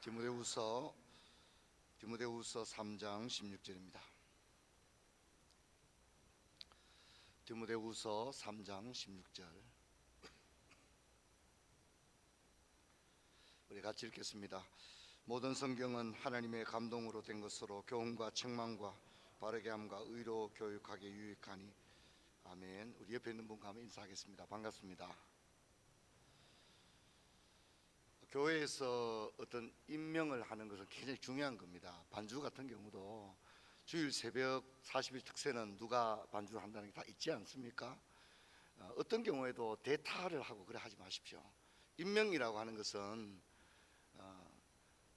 디모데후서 3장 16절입니다. 디모데후서 3장 16절 우리 같이 읽겠습니다. 모든 성경은 하나님의 감동으로 된 것으로 교훈과 책망과 바르게 함과 의로 교육하게 유익하니 아멘. 우리 옆에 있는 분과 한번 인사하겠습니다. 반갑습니다. 교회에서 어떤 임명을 하는 것은 굉장히 중요한 겁니다. 반주 같은 경우도 주일 새벽 40일 특세는 누가 반주를 한다는 게 다 있지 않습니까? 어떤 경우에도 대타를 하고 그래 하지 마십시오. 임명이라고 하는 것은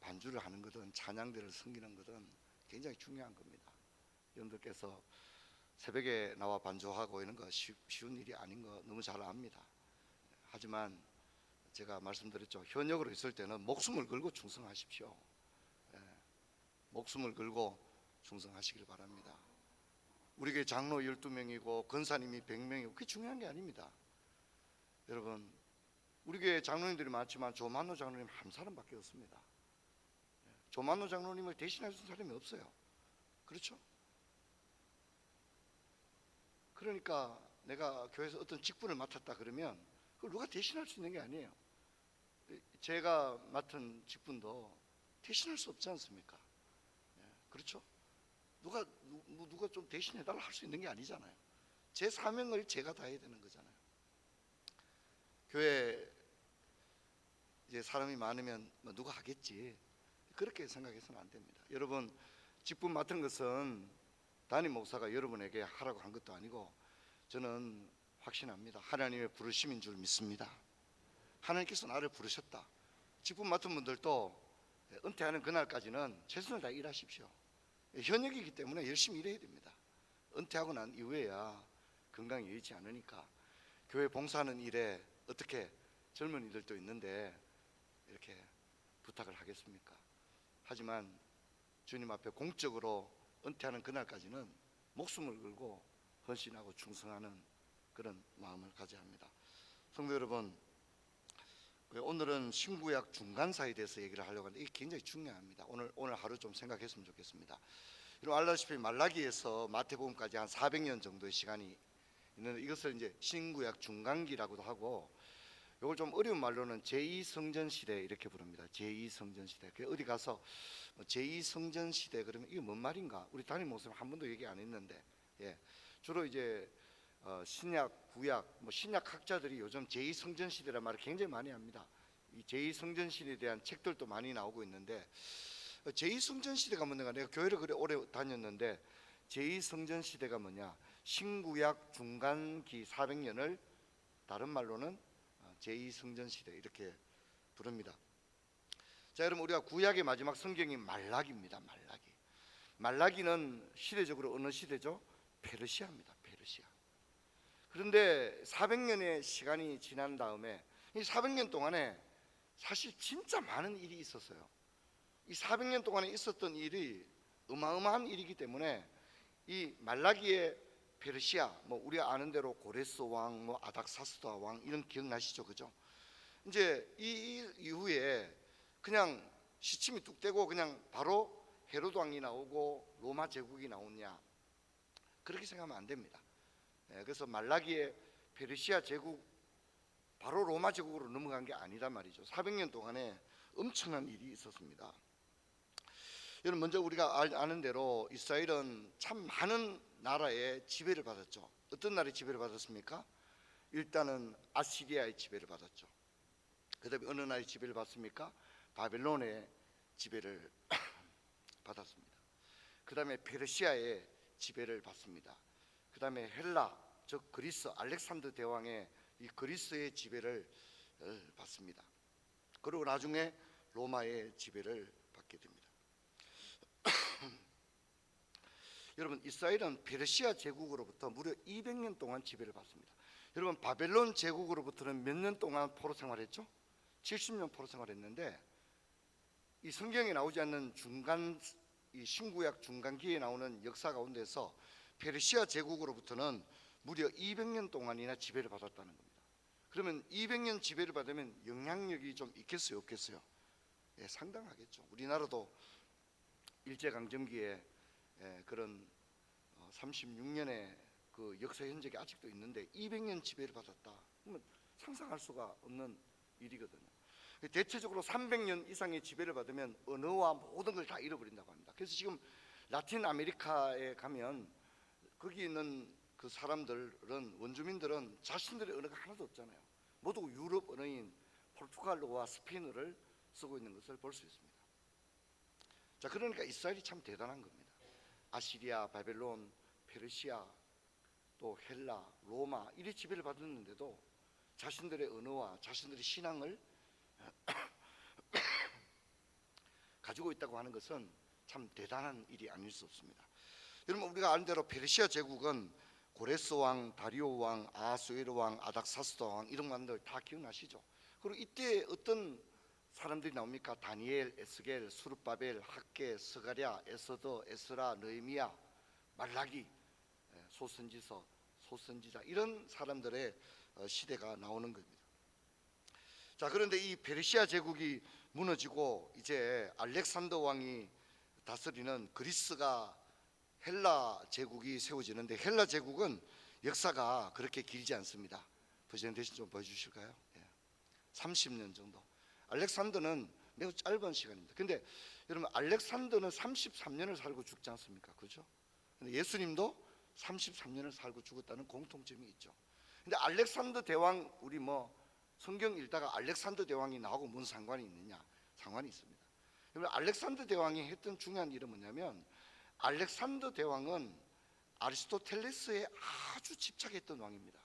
반주를 하는 것은 찬양대를 섬기는 것은 굉장히 중요한 겁니다. 여러분들께서 새벽에 나와 반주하고 이런 거 쉬운 일이 아닌 거 너무 잘 압니다. 하지만 제가 말씀드렸죠. 현역으로 있을 때는 목숨을 걸고 충성하십시오. 목숨을 걸고 충성하시길 바랍니다. 우리 교회 장로 12명이고 권사님이 100명이고 그게 중요한 게 아닙니다. 여러분, 우리 교회 장로님들이 많지만 조만노 장로님 한 사람밖에 없습니다. 조만노 장로님을 대신할 수 있는 사람이 없어요. 그렇죠? 그러니까 내가 교회에서 어떤 직분을 맡았다 그러면 그걸 누가 대신할 수 있는 게 아니에요. 제가 맡은 직분도 대신할 수 없지 않습니까? 그렇죠? 누가 좀 대신해달라 할 수 있는 게 아니잖아요. 제 사명을 제가 다 해야 되는 거잖아요. 교회 이제 사람이 많으면 누가 하겠지 그렇게 생각해서는 안 됩니다. 여러분, 직분 맡은 것은 담임 목사가 여러분에게 하라고 한 것도 아니고 저는 확신합니다. 하나님의 부르심인 줄 믿습니다. 하나님께서 나를 부르셨다. 직분 맡은 분들도 은퇴하는 그날까지는 최선을 다해 일하십시오. 현역이기 때문에 열심히 일해야 됩니다. 은퇴하고 난 이후에야 건강이 여의치 않으니까 교회 봉사하는 일에 어떻게 젊은이들도 있는데 이렇게 부탁을 하겠습니까? 하지만 주님 앞에 공적으로 은퇴하는 그날까지는 목숨을 걸고 헌신하고 충성하는 그런 마음을 가져야 합니다. 성도 여러분, 오늘은 신구약 중간사에 대해서 얘기를 하려고 하는데 이게 굉장히 중요합니다. 오늘 하루 좀 생각했으면 좋겠습니다. 여러분 알다시피 말라기에서 마태복음까지 한 400년 정도의 시간이 있는데 이것을 이제 신구약 중간기라고도 하고 이걸 좀 어려운 말로는 제2성전시대 이렇게 부릅니다. 제2성전시대. 어디 가서 제2성전시대 그러면 이게 뭔 말인가? 우리 담임 목사님 한 번도 얘기 안 했는데 주로 이제 신약, 구약, 신약 학자들이 요즘 제2성전시대란 말을 굉장히 많이 합니다. 이 제2성전시대에 대한 책들도 많이 나오고 있는데 제2성전시대가 뭐냐? 내가 교회를 그래 오래 다녔는데 제2성전시대가 뭐냐? 신구약 중간기 400년을 다른 말로는 제2성전시대 이렇게 부릅니다. 자, 여러분 우리가 구약의 마지막 성경이 말라기입니다. 말라기는 시대적으로 어느 시대죠? 페르시아입니다. 페르시아. 그런데 400년의 시간이 지난 다음에 이 400년 동안에 사실 진짜 많은 일이 있었어요. 이 400년 동안에 있었던 일이 어마어마한 일이기 때문에 이 말라기의 페르시아, 우리가 아는 대로 고레스 왕, 아닥사스다 왕 이런 기억나시죠, 그죠? 이제 이 이후에 그냥 시침이 뚝 떼고 그냥 바로 헤로드 왕이 나오고 로마 제국이 나오냐 그렇게 생각하면 안 됩니다. 그래서 말라기의 페르시아 제국 바로 로마 제국으로 넘어간 게 아니란 말이죠. 400년 동안에 엄청난 일이 있었습니다. 여러분 먼저 우리가 아는 대로 이스라엘은 참 많은 나라의 지배를 받았죠. 어떤 나라의 지배를 받았습니까? 일단은 아시리아의 지배를 받았죠. 그 다음에 어느 나라의 지배를 받습니까? 바벨론의 지배를 받았습니다. 그 다음에 페르시아의 지배를 받습니다. 그 다음에 헬라, 즉 그리스 알렉산더 대왕의 이 그리스의 지배를 받습니다. 그리고 나중에 로마의 지배를 받게 됩니다. 여러분 이스라엘은 페르시아 제국으로부터 무려 200년 동안 지배를 받습니다. 여러분 바벨론 제국으로부터는 몇 년 동안 포로 생활했죠? 70년 포로 생활했는데 이 성경에 나오지 않는 이 신구약 중간기에 나오는 역사 가운데서 페르시아 제국으로부터는 무려 200년 동안이나 지배를 받았다는 겁니다. 그러면 200년 지배를 받으면 영향력이 좀 있겠어요, 없겠어요? 상당하겠죠. 우리나라도 일제강점기에 그런 36년의 그 역사 흔적이 아직도 있는데 200년 지배를 받았다. 그러면 상상할 수가 없는 일이거든요. 대체적으로 300년 이상의 지배를 받으면 언어와 모든 걸 다 잃어버린다고 합니다. 그래서 지금 라틴 아메리카에 가면 거기 있는 그 사람들은, 원주민들은 자신들의 언어가 하나도 없잖아요. 모두 유럽 언어인 포르투갈어와 스페인어를 쓰고 있는 것을 볼 수 있습니다. 자, 그러니까 이스라엘이 참 대단한 겁니다. 아시리아, 바벨론, 페르시아, 또 헬라, 로마 이리 지배를 받았는데도 자신들의 언어와 자신들의 신앙을 가지고 있다고 하는 것은 참 대단한 일이 아닐 수 없습니다. 여러분, 우리가 아는 대로 페르시아 제국은 고레스 왕, 다리오 왕, 아하수에르 왕, 아닥사스다 왕 이런 왕들 다 기억나시죠? 그리고 이때 어떤 사람들이 나옵니까? 다니엘, 에스겔, 수르바벨, 학개, 스가랴, 에스더, 에스라, 느헤미야, 말라기, 소선지서, 소선지자 이런 사람들의 시대가 나오는 겁니다. 자, 그런데 이 페르시아 제국이 무너지고 이제 알렉산더 왕이 다스리는 그리스가 헬라 제국이 세워지는데, 헬라 제국은 역사가 그렇게 길지 않습니다. 프레젠테이션 좀 보여주실까요? 30년 정도. 알렉산더는 매우 짧은 시간입니다. 근데 여러분, 알렉산더는 33년을 살고 죽지 않습니까? 그죠? 근데 예수님도 33년을 살고 죽었다는 공통점이 있죠. 근데 알렉산더 대왕, 우리 성경 읽다가 알렉산더 대왕이 나하고 무슨 상관이 있느냐? 상관이 있습니다. 여러분, 알렉산더 대왕이 했던 중요한 일은 뭐냐면, 알렉산더 대왕은 아리스토텔레스에 아주 집착했던 왕입니다.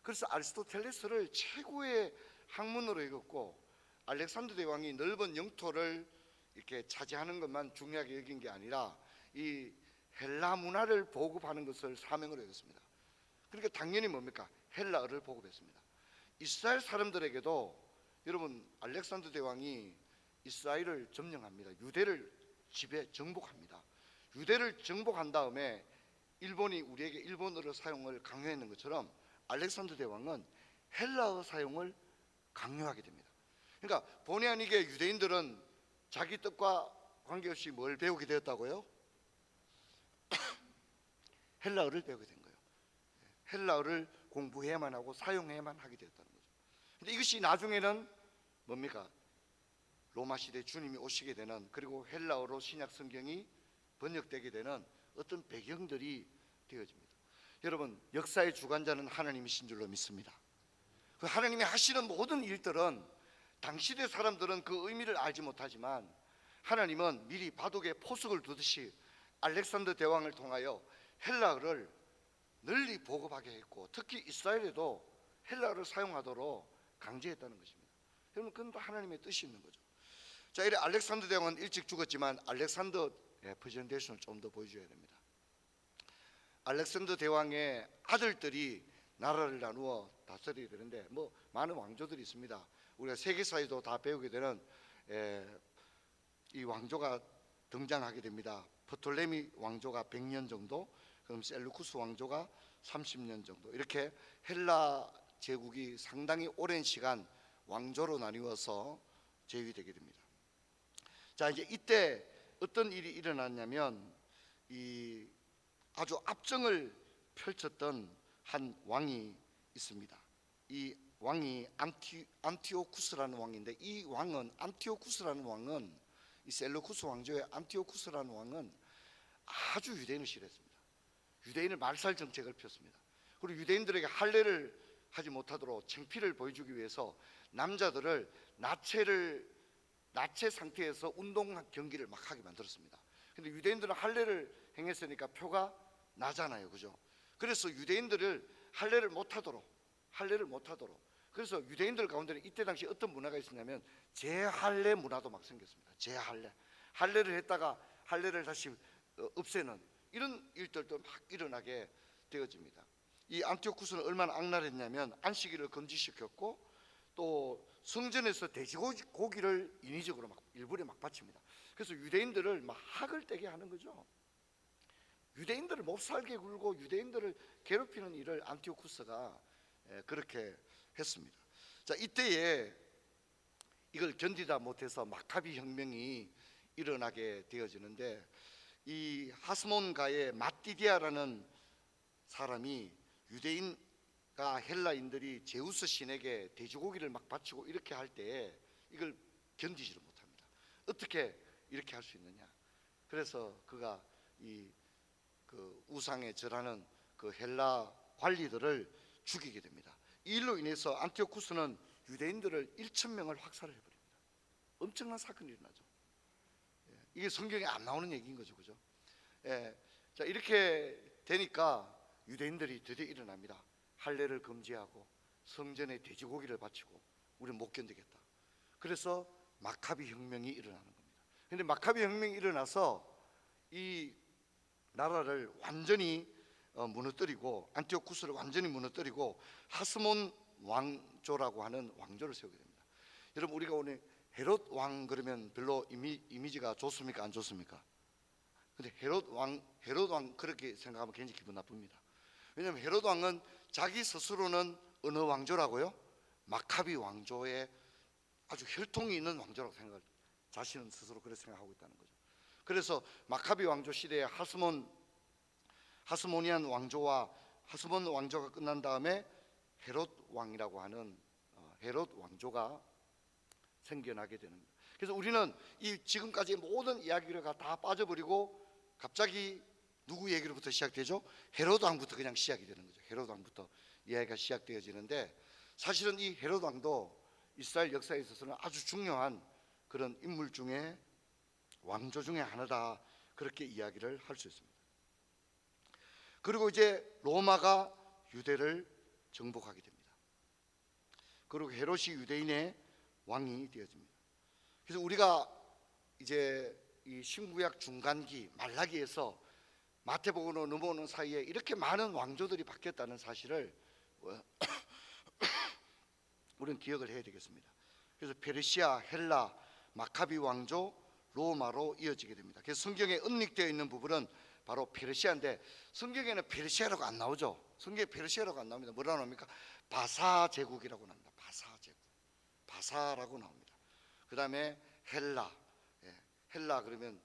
그래서 아리스토텔레스를 최고의 학문으로 여겼고, 알렉산더 대왕이 넓은 영토를 이렇게 차지하는 것만 중요하게 여긴 게 아니라 이 헬라 문화를 보급하는 것을 사명으로 여겼습니다. 그러니까 당연히 뭡니까? 헬라어를 보급했습니다. 이스라엘 사람들에게도 여러분, 알렉산더 대왕이 이스라엘을 점령합니다. 유대를 정복합니다. 유대를 정복한 다음에 일본이 우리에게 일본어를 사용을 강요했는 것처럼 알렉산더 대왕은 헬라어 사용을 강요하게 됩니다. 그러니까 본의 아니게 유대인들은 자기 뜻과 관계없이 뭘 배우게 되었다고요? 헬라어를 배우게 된 거예요. 헬라어를 공부해야만 하고 사용해야만 하게 되었다는 거죠. 근데 이것이 나중에는 뭡니까? 로마 시대 주님이 오시게 되는, 그리고 헬라어로 신약 성경이 번역되게 되는 어떤 배경들이 되어집니다. 여러분, 역사의 주관자는 하나님이신 줄로 믿습니다. 그 하나님이 하시는 모든 일들은 당시대 사람들은 그 의미를 알지 못하지만 하나님은 미리 바둑에 포석을 두듯이 알렉산더 대왕을 통하여 헬라어를 널리 보급하게 했고, 특히 이스라엘에도 헬라어를 사용하도록 강제했다는 것입니다. 여러분, 그건 다 하나님의 뜻이 있는 거죠. 자, 이래 알렉산더 대왕은 일찍 죽었지만 알렉산더 프레젠테이션을 좀 더 보여줘야 됩니다. 알렉산더 대왕의 아들들이 나라를 나누어 다스리게 되는데, 많은 왕조들이 있습니다. 우리가 세계사에도 다 배우게 되는 이 왕조가 등장하게 됩니다. 프톨레미 왕조가 100년 정도, 그럼 셀루쿠스 왕조가 30년 정도, 이렇게 헬라 제국이 상당히 오랜 시간 왕조로 나뉘어서 제위되게 됩니다. 자, 이제 이때 어떤 일이 일어났냐면, 이 아주 압정을 펼쳤던 한 왕이 있습니다. 이 왕이 안티오쿠스라는 왕인데, 이 왕은, 안티오쿠스라는 왕은, 이 셀루쿠스 왕조의 안티오쿠스라는 왕은 아주 유대인을 싫어했습니다. 유대인을 말살 정책을 폈습니다. 그리고 유대인들에게 할례를 하지 못하도록 창피를 보여주기 위해서 남자들을 나체 상태에서 운동 경기를 막 하게 만들었습니다. 근데 유대인들은 할례를 행했으니까 표가 나잖아요, 그죠? 그래서 유대인들을 할례를 못하도록, 그래서 유대인들 가운데는 이때 당시 어떤 문화가 있었냐면 재할례 문화도 막 생겼습니다. 할례를 했다가 할례를 다시 없애는 이런 일들도 막 일어나게 되어집니다. 이 안티오쿠스는 얼마나 악랄했냐면 안식일을 금지시켰고, 또 성전에서 돼지고기를 인위적으로 막 일부러 막 바칩니다. 그래서 유대인들을 막 학을 떼게 하는 거죠. 유대인들을 못 살게 굴고 유대인들을 괴롭히는 일을 안티오쿠스가 그렇게 했습니다. 자, 이때에 이걸 견디다 못해서 마카비 혁명이 일어나게 되어지는데, 이 하스몬가의 마띠디아라는 사람이 유대인과 헬라인들이 제우스 신에게 돼지고기를 막 바치고 이렇게 할 때 이걸 견디지를 못합니다. 어떻게 이렇게 할 수 있느냐? 그래서 그가 그 우상에 절하는 그 헬라 관리들을 죽이게 됩니다. 이 일로 인해서 안티오쿠스는 유대인들을 1,000명을 학살을 해버립니다. 엄청난 사건이 일어나죠. 이게 성경에 안 나오는 얘기인 거죠, 그죠? 자, 이렇게 되니까 유대인들이 드디어 일어납니다. 할례를 금지하고 성전에 돼지고기를 바치고 우리는 못 견디겠다. 그래서 마카비 혁명이 일어나는 겁니다. 그런데 마카비 혁명이 일어나서 이 나라를 완전히 무너뜨리고, 안티오쿠스를 완전히 무너뜨리고 하스몬 왕조라고 하는 왕조를 세우게 됩니다. 여러분, 우리가 오늘 헤롯 왕 그러면 별로 이미지가 좋습니까, 안 좋습니까? 근데 헤롯 왕 그렇게 생각하면 굉장히 기분 나쁩니다. 왜냐하면 헤롯 왕은 자기 스스로는 어느 왕조라고요? 마카비 왕조의 아주 혈통이 있는 왕조라고 생각을, 자신은 스스로 그렇게 생각하고 있다는 거죠. 그래서 마카비 왕조 시대에 하스모니안 왕조와 하스몬 왕조가 끝난 다음에 헤롯 왕이라고 하는 헤롯 왕조가 생겨나게 되는 거예요. 그래서 우리는 이 지금까지 모든 이야기를 다 빠져버리고 갑자기 누구 얘기로부터 시작되죠? 헤롯 왕부터 그냥 시작이 되는 거죠. 헤롯 왕부터 이야기가 시작되어지는데, 사실은 이 헤롯 왕도 이스라엘 역사에 있어서는 아주 중요한 그런 인물 중에 왕조 중에 하나다, 그렇게 이야기를 할 수 있습니다. 그리고 이제 로마가 유대를 정복하게 됩니다. 그리고 헤롯이 유대인의 왕이 되어집니다. 그래서 우리가 이제 이 신구약 중간기 말라기에서 마태복음으로 넘어오는 사이에 이렇게 많은 왕조들이 바뀌었다는 사실을 우리는 기억을 해야 되겠습니다. 그래서 페르시아, 헬라, 마카비 왕조, 로마로 이어지게 됩니다. 그래서 성경에 언급되어 있는 부분은 바로 페르시아인데, 성경에는 페르시아라고 안 나오죠. 성경에 페르시아라고 안 나옵니다. 뭐라고 나옵니까? 바사 제국이라고 나옵니다. 바사 제국, 바사라고 나옵니다. 그 다음에 헬라, 헬라 그러면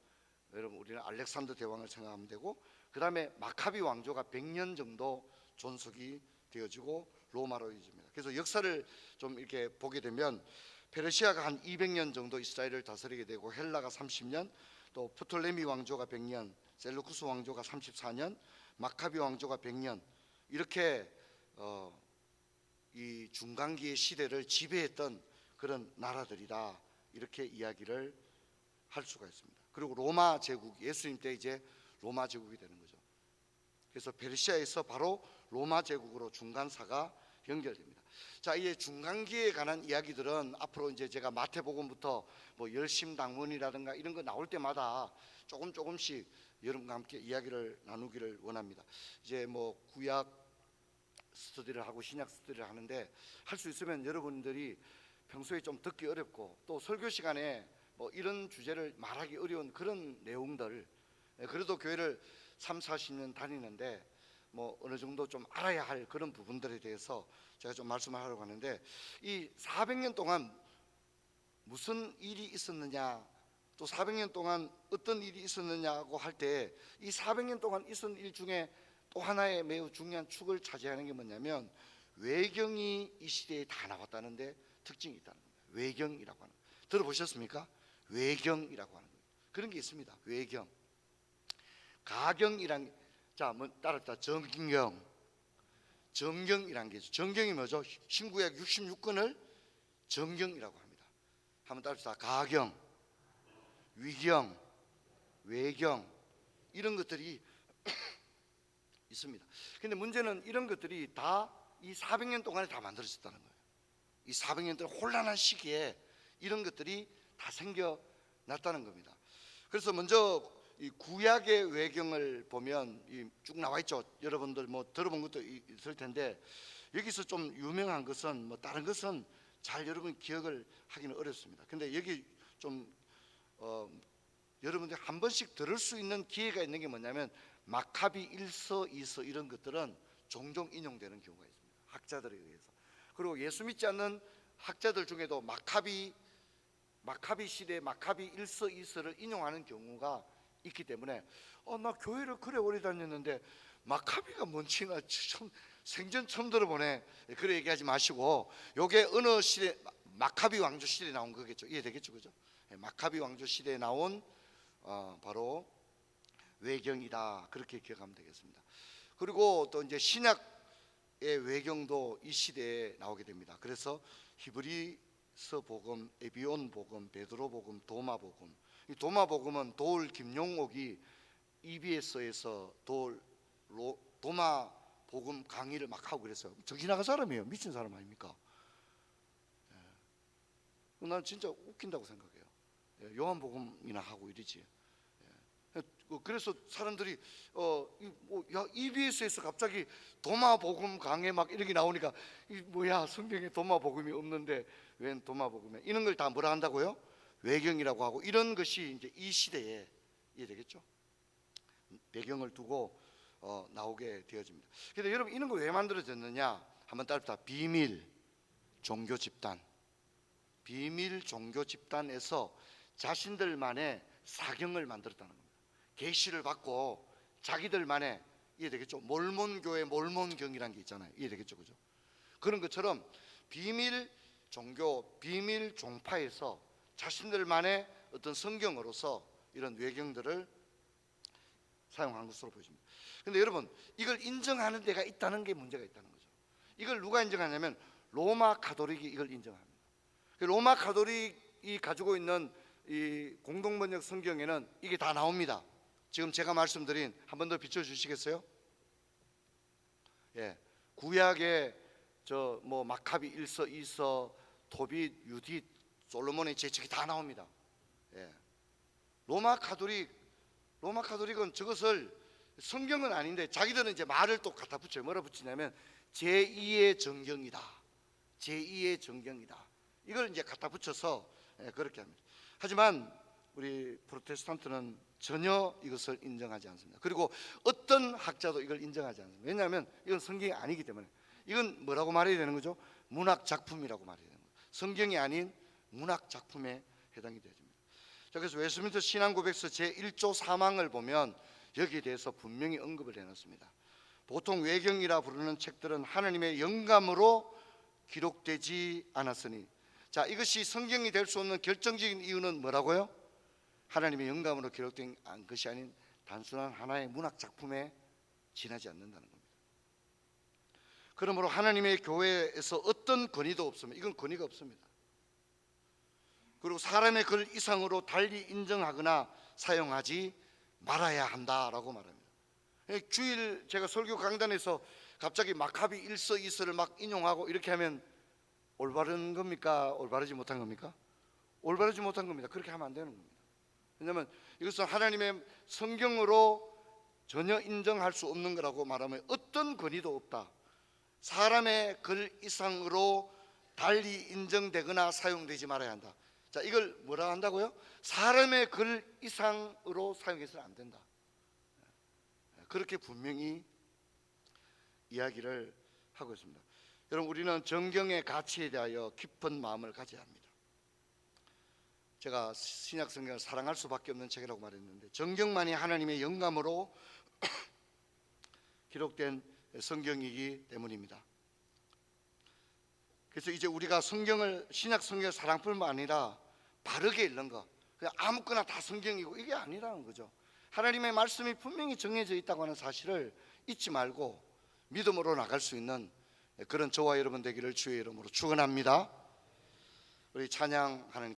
여러분 우리는 알렉산더 대왕을 생각하면 되고, 그 다음에 마카비 왕조가 100년 정도 존속이 되어지고 로마로 이어집니다. 그래서 역사를 좀 이렇게 보게 되면 페르시아가 한 200년 정도 이스라엘을 다스리게 되고, 헬라가 30년, 또 프톨레미 왕조가 100년, 셀루쿠스 왕조가 34년, 마카비 왕조가 100년, 이렇게 이 중간기의 시대를 지배했던 그런 나라들이다, 이렇게 이야기를 할 수가 있습니다. 그리고 로마 제국, 예수님 때 이제 로마 제국이 되는 거죠. 그래서 페르시아에서 바로 로마 제국으로 중간사가 연결됩니다. 자, 이 중간기에 관한 이야기들은 앞으로 이제 제가 마태복음부터 뭐 열심당문이라든가 이런 거 나올 때마다 조금씩 여러분과 함께 이야기를 나누기를 원합니다. 이제 뭐 구약 스터디를 하고 신약 스터디를 하는데, 할 수 있으면 여러분들이 평소에 좀 듣기 어렵고 또 설교 시간에 뭐 이런 주제를 말하기 어려운 그런 내용들, 그래도 교회를 30-40년 다니는데 뭐 어느 정도 좀 알아야 할 그런 부분들에 대해서 제가 좀 말씀을 하려고 하는데, 이 400년 동안 무슨 일이 있었느냐, 또 400년 동안 어떤 일이 있었느냐고 할 때, 이 400년 동안 있었던 일 중에 또 하나의 매우 중요한 축을 차지하는 게 뭐냐면, 외경이 이 시대에 다 나왔다는데 특징이 있다는 겁니다. 외경이라고 하는 거 들어보셨습니까? 외경이라고 하는 거예요. 그런 게 있습니다. 외경, 가경이란, 자, 뭐 따랐다. 정경이란 게 있죠. 정경이 뭐죠? 신구약 66권을 정경이라고 합니다. 한번 따릅시다. 가경, 위경, 외경, 이런 것들이 있습니다. 근데 문제는 이런 것들이 다 이 400년 동안에 다 만들어졌다는 거예요. 이 400년 동안 혼란한 시기에 이런 것들이 다 생겨났다는 겁니다. 그래서 먼저 이 구약의 외경을 보면 쭉 나와 있죠. 여러분들 뭐 들어본 것도 있을 텐데, 여기서 좀 유명한 것은 뭐 다른 것은 잘 여러분 기억을 하기는 어렵습니다. 근데 여기 좀 여러분들 한 번씩 들을 수 있는 기회가 있는 게 뭐냐면, 마카비 1서 2서 이런 것들은 종종 인용되는 경우가 있습니다. 학자들에 의해서. 그리고 예수 믿지 않는 학자들 중에도 마카비 마카비 시대 마카비 1서 2서를 인용하는 경우가 있기 때문에 나 교회를 그래 오래 다녔는데 마카비가 뭔지 나 생전 처음 들어보네. 그래 얘기하지 마시고 요게 어느 시대 마카비 왕조 시대에 나온 거겠죠. 이해되겠죠, 그죠? 마카비 왕조 시대에 나온 바로 외경이다, 그렇게 기억하면 되겠습니다. 그리고 또 이제 신약의 외경도 이 시대에 나오게 됩니다. 그래서 히브리서 복음, 에비온 복음, 베드로 복음, 도마 복음. 이 도마 복음은 도울 김용옥이 EBS에서 도마 복음 강의를 막 하고 그랬어요. 정신 나간 사람이에요. 미친 사람 아닙니까? 난 진짜 웃긴다고 생각해요. 요한복음이나 하고 이러지. 그래서 사람들이 야, EBS에서 갑자기 도마복음 강해 막 이렇게 나오니까 이 뭐야, 성경에 도마복음이 없는데 웬 도마복음에, 이런 걸 다 뭐라 한다고요? 외경이라고 하고, 이런 것이 이제 이 시대에 이해되겠죠? 배경을 두고 나오게 되어집니다. 근데 여러분, 이런 거 왜 만들어졌느냐 한번 따릅시다. 비밀 종교 집단, 비밀 종교 집단에서 자신들만의 사경을 만들었다는 겁니다. 계시를 받고 자기들만의, 이해되겠죠? 몰몬교회 몰몬경이라는 게 있잖아요. 이해되겠죠, 그죠? 그런 것처럼 비밀 종교, 비밀 종파에서 자신들만의 어떤 성경으로서 이런 외경들을 사용한 것으로 보여집니다. 그런데 여러분, 이걸 인정하는 데가 있다는 게 문제가 있다는 거죠. 이걸 누가 인정하냐면 로마 가톨릭이 이걸 인정합니다. 로마 가톨릭이 가지고 있는 이 공동번역 성경에는 이게 다 나옵니다. 지금 제가 말씀드린, 한 번 더 비춰주시겠어요? 예, 구약의 저 뭐 마카비 1서 2서, 토빗, 유딧, 솔로몬의 제책이 다 나옵니다. 예. 로마 가톨릭은 저것을 성경은 아닌데 자기들은 이제 말을 또 갖다 붙여요. 뭐라 붙이냐면 제2의 정경이다, 제2의 정경이다, 이걸 이제 갖다 붙여서 그렇게 합니다. 하지만 우리 프로테스탄트는 전혀 이것을 인정하지 않습니다. 그리고 어떤 학자도 이걸 인정하지 않습니다. 왜냐하면 이건 성경이 아니기 때문에. 이건 뭐라고 말해야 되는 거죠? 문학 작품이라고 말해야 되는 거죠. 성경이 아닌 문학 작품에 해당이 되어집니다. 자, 그래서 웨스트민스터 신앙고백서 제1조 3항을 보면 여기에 대해서 분명히 언급을 해놨습니다. 보통 외경이라 부르는 책들은 하나님의 영감으로 기록되지 않았으니, 자, 이것이 성경이 될 수 없는 결정적인 이유는 뭐라고요? 하나님의 영감으로 기록된 것이 아닌 단순한 하나의 문학 작품에 지나지 않는다는 겁니다. 그러므로 하나님의 교회에서 어떤 권위도 없습니다. 이건 권위가 없습니다. 그리고 사람의 글 이상으로 달리 인정하거나 사용하지 말아야 한다라고 말합니다. 주일 제가 설교 강단에서 갑자기 마카비 1서 2서를 막 인용하고 이렇게 하면 올바른 겁니까? 올바르지 못한 겁니까? 올바르지 못한 겁니다. 그렇게 하면 안 되는 겁니다. 왜냐하면 이것은 하나님의 성경으로 전혀 인정할 수 없는 거라고 말하면 어떤 권위도 없다. 사람의 글 이상으로 달리 인정되거나 사용되지 말아야 한다. 자, 이걸 뭐라 한다고요? 사람의 글 이상으로 사용해서는 안 된다. 그렇게 분명히 이야기를 하고 있습니다. 여러분, 우리는 정경의 가치에 대하여 깊은 마음을 가져야 합니다. 제가 신약 성경을 사랑할 수밖에 없는 책이라고 말했는데, 정경만이 하나님의 영감으로 기록된 성경이기 때문입니다. 그래서 이제 우리가 성경을, 신약 성경을 사랑뿐만 아니라 바르게 읽는 거, 그냥 아무거나 다 성경이고 이게 아니라는 거죠. 하나님의 말씀이 분명히 정해져 있다고 하는 사실을 잊지 말고 믿음으로 나갈 수 있는 그런 저와 여러분 되기를 주의 이름으로 축원합니다. 우리 찬양하는